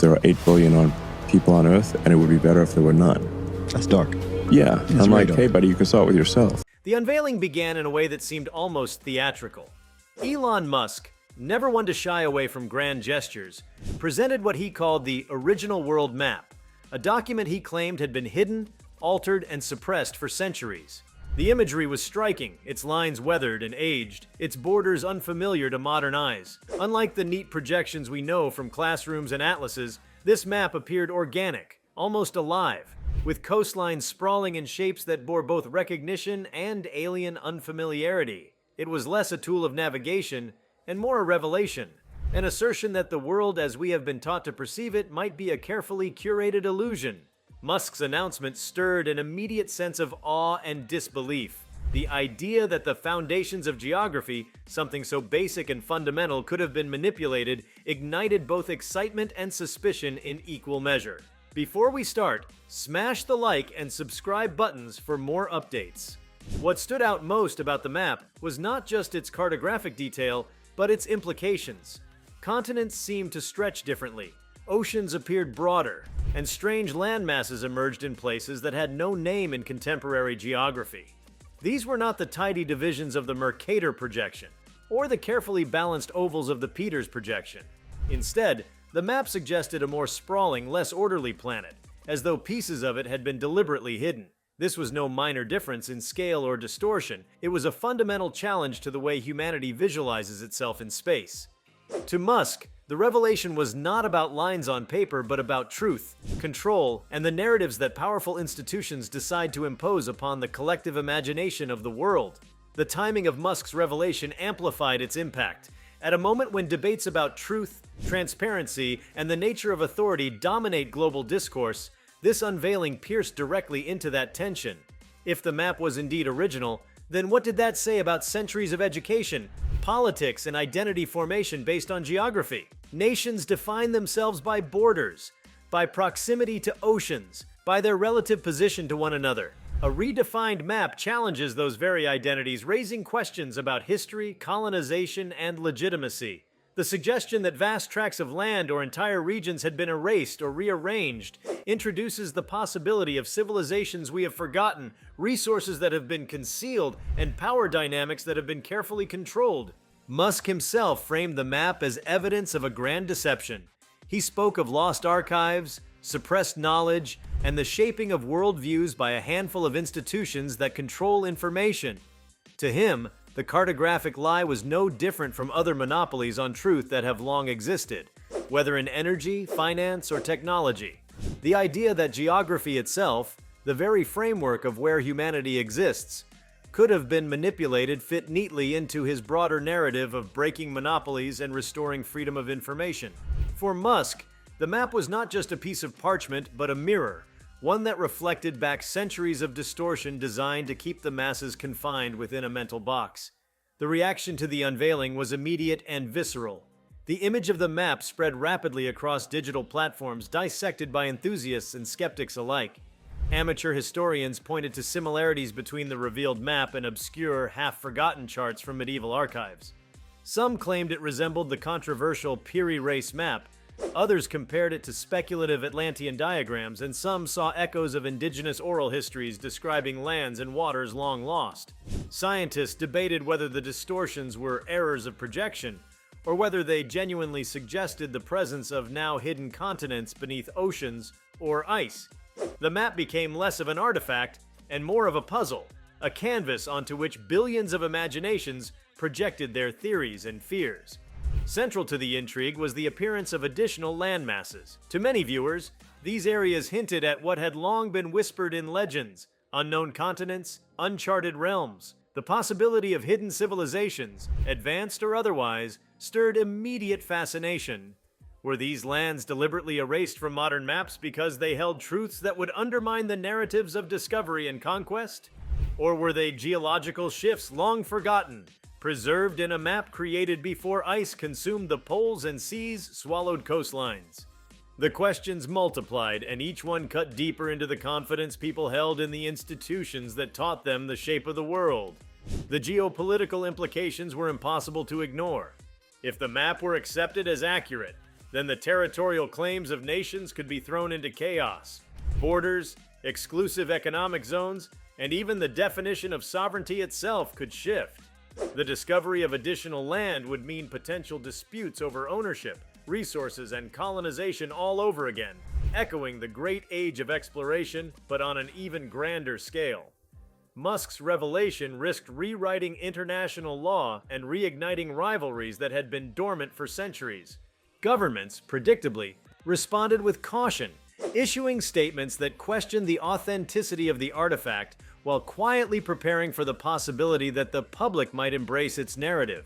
there are 8 billion people on Earth, and it would be better if there were none. That's dark. Yeah, It's I'm like, very hey, dark. buddy, you can start with yourself. The unveiling began in a way that seemed almost theatrical. Elon Musk, never one to shy away from grand gestures, presented what he called the original world map, a document he claimed had been hidden, altered, and suppressed for centuries. The imagery was striking, its lines weathered and aged, its borders unfamiliar to modern eyes. Unlike the neat projections we know from classrooms and atlases, this map appeared organic, almost alive, with coastlines sprawling in shapes that bore both recognition and alien unfamiliarity. It was less a tool of navigation and more a revelation, an assertion that the world as we have been taught to perceive it might be a carefully curated illusion. Musk's announcement stirred an immediate sense of awe and disbelief. The idea that the foundations of geography, something so basic and fundamental, could have been manipulated, ignited both excitement and suspicion in equal measure. Before we start, smash the like and subscribe buttons for more updates. What stood out most about the map was not just its cartographic detail, but its implications. Continents seemed to stretch differently, oceans appeared broader, and strange landmasses emerged in places that had no name in contemporary geography. These were not the tidy divisions of the Mercator projection, or the carefully balanced ovals of the Peters projection. Instead, the map suggested a more sprawling, less orderly planet, as though pieces of it had been deliberately hidden. This was no minor difference in scale or distortion, it was a fundamental challenge to the way humanity visualizes itself in space. To Musk, the revelation was not about lines on paper, but about truth, control, and the narratives that powerful institutions decide to impose upon the collective imagination of the world. The timing of Musk's revelation amplified its impact. At a moment when debates about truth, transparency, and the nature of authority dominate global discourse, this unveiling pierced directly into that tension. If the map was indeed original, then what did that say about centuries of education, politics, and identity formation based on geography? Nations define themselves by borders, by proximity to oceans, by their relative position to one another. A redefined map challenges those very identities, raising questions about history, colonization, and legitimacy. The suggestion that vast tracts of land or entire regions had been erased or rearranged introduces the possibility of civilizations we have forgotten, resources that have been concealed, and power dynamics that have been carefully controlled. Musk himself framed the map as evidence of a grand deception. He spoke of lost archives, suppressed knowledge, and the shaping of worldviews by a handful of institutions that control information. To him, the cartographic lie was no different from other monopolies on truth that have long existed, whether in energy, finance, or technology. The idea that geography itself, the very framework of where humanity exists, could have been manipulated fit neatly into his broader narrative of breaking monopolies and restoring freedom of information. For Musk, the map was not just a piece of parchment, but a mirror, one that reflected back centuries of distortion designed to keep the masses confined within a mental box. The reaction to the unveiling was immediate and visceral. The image of the map spread rapidly across digital platforms, dissected by enthusiasts and skeptics alike. Amateur historians pointed to similarities between the revealed map and obscure, half-forgotten charts from medieval archives. Some claimed it resembled the controversial Piri Reis map, others compared it to speculative Atlantean diagrams, and some saw echoes of indigenous oral histories describing lands and waters long lost. Scientists debated whether the distortions were errors of projection, or whether they genuinely suggested the presence of now hidden continents beneath oceans or ice. The map became less of an artifact and more of a puzzle, a canvas onto which billions of imaginations projected their theories and fears. Central to the intrigue was the appearance of additional landmasses. To many viewers, these areas hinted at what had long been whispered in legends: unknown continents, uncharted realms. The possibility of hidden civilizations, advanced or otherwise, stirred immediate fascination. Were these lands deliberately erased from modern maps because they held truths that would undermine the narratives of discovery and conquest? Or were they geological shifts long forgotten, preserved in a map created before ice consumed the poles and seas swallowed coastlines? The questions multiplied, and each one cut deeper into the confidence people held in the institutions that taught them the shape of the world. The geopolitical implications were impossible to ignore. If the map were accepted as accurate, then the territorial claims of nations could be thrown into chaos. Borders, exclusive economic zones, and even the definition of sovereignty itself could shift. The discovery of additional land would mean potential disputes over ownership, resources, and colonization all over again, echoing the great age of exploration, but on an even grander scale. Musk's revelation risked rewriting international law and reigniting rivalries that had been dormant for centuries. Governments, predictably, responded with caution, issuing statements that questioned the authenticity of the artifact while quietly preparing for the possibility that the public might embrace its narrative.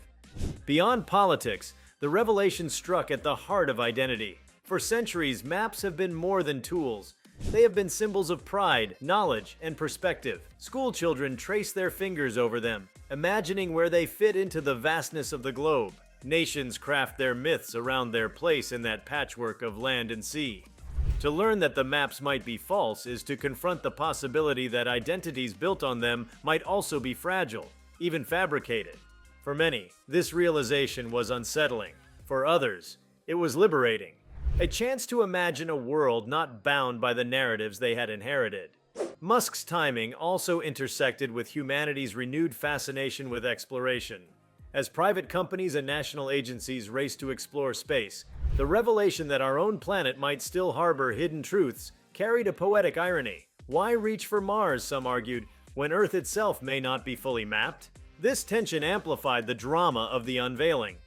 Beyond politics, the revelation struck at the heart of identity. For centuries, maps have been more than tools. They have been symbols of pride, knowledge, and perspective. School children trace their fingers over them, imagining where they fit into the vastness of the globe. Nations craft their myths around their place in that patchwork of land and sea. To learn that the maps might be false is to confront the possibility that identities built on them might also be fragile, even fabricated. For many, this realization was unsettling. For others, it was liberating. A chance to imagine a world not bound by the narratives they had inherited. Musk's timing also intersected with humanity's renewed fascination with exploration. As private companies and national agencies raced to explore space, the revelation that our own planet might still harbor hidden truths carried a poetic irony. Why reach for Mars, some argued, when Earth itself may not be fully mapped? This tension amplified the drama of the unveiling.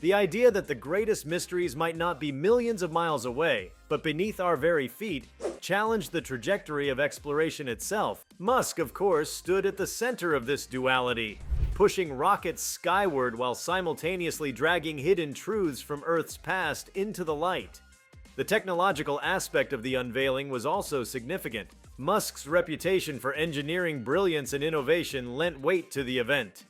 The idea that the greatest mysteries might not be millions of miles away, but beneath our very feet, challenged the trajectory of exploration itself. Musk, of course, stood at the center of this duality, pushing rockets skyward while simultaneously dragging hidden truths from Earth's past into the light. The technological aspect of the unveiling was also significant. Musk's reputation for engineering brilliance and innovation lent weight to the event.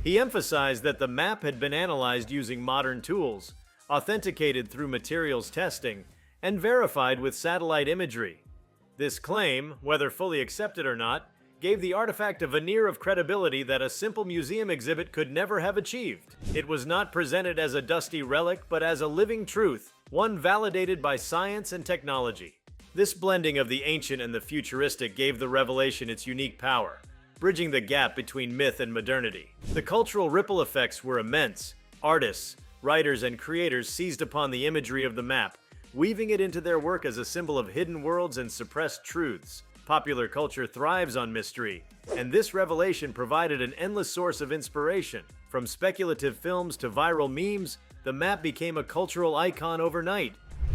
He emphasized that the map had been analyzed using modern tools, authenticated through materials testing, and verified with satellite imagery. This claim, whether fully accepted or not, gave the artifact a veneer of credibility that a simple museum exhibit could never have achieved. It was not presented as a dusty relic, but as a living truth, one validated by science and technology. This blending of the ancient and the futuristic gave the revelation its unique power, bridging the gap between myth and modernity. The cultural ripple effects were immense. Artists, writers, and creators seized upon the imagery of the map, weaving it into their work as a symbol of hidden worlds and suppressed truths. Popular culture thrives on mystery, and this revelation provided an endless source of inspiration. From speculative films to viral memes, the map became a cultural icon overnight.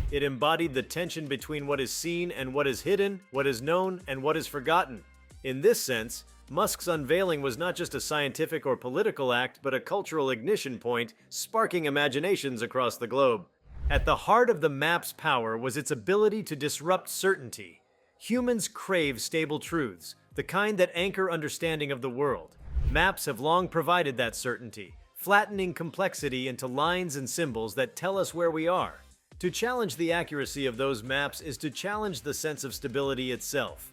It embodied the tension between what is seen and what is hidden, what is known and what is forgotten. In this sense, Musk's unveiling was not just a scientific or political act, but a cultural ignition point, sparking imaginations across the globe. At the heart of the map's power was its ability to disrupt certainty. Humans crave stable truths, the kind that anchor understanding of the world. Maps have long provided that certainty, flattening complexity into lines and symbols that tell us where we are. To challenge the accuracy of those maps is to challenge the sense of stability itself.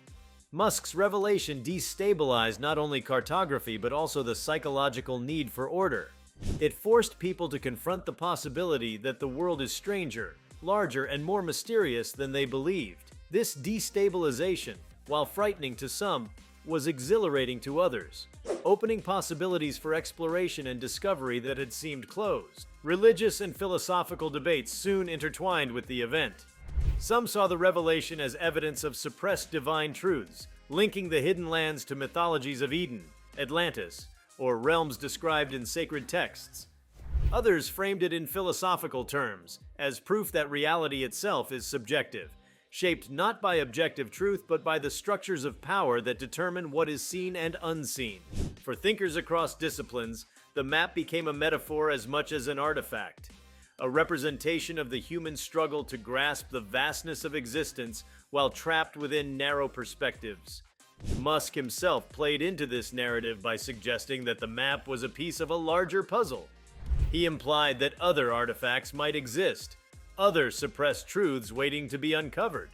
Musk's revelation destabilized not only cartography but also the psychological need for order. It forced people to confront the possibility that the world is stranger, larger, and more mysterious than they believed. This destabilization, while frightening to some, was exhilarating to others, opening possibilities for exploration and discovery that had seemed closed. Religious and philosophical debates soon intertwined with the event. Some saw the revelation as evidence of suppressed divine truths, linking the hidden lands to mythologies of Eden, Atlantis, or realms described in sacred texts. Others framed it in philosophical terms, as proof that reality itself is subjective, shaped not by objective truth but by the structures of power that determine what is seen and unseen. For thinkers across disciplines, the map became a metaphor as much as an artifact, a representation of the human struggle to grasp the vastness of existence while trapped within narrow perspectives. Musk himself played into this narrative by suggesting that the map was a piece of a larger puzzle. He implied that other artifacts might exist, other suppressed truths waiting to be uncovered.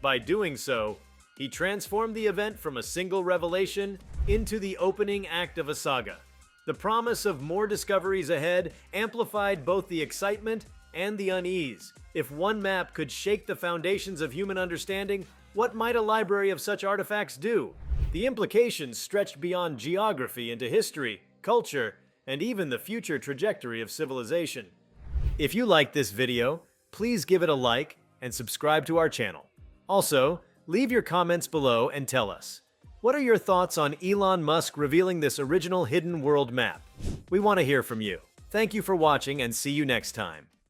By doing so, he transformed the event from a single revelation into the opening act of a saga. The promise of more discoveries ahead amplified both the excitement and the unease. If one map could shake the foundations of human understanding, what might a library of such artifacts do? The implications stretched beyond geography into history, culture, and even the future trajectory of civilization. If you liked this video, please give it a like and subscribe to our channel. Also, leave your comments below and tell us, what are your thoughts on Elon Musk revealing this original hidden world map? We want to hear from you. Thank you for watching and see you next time.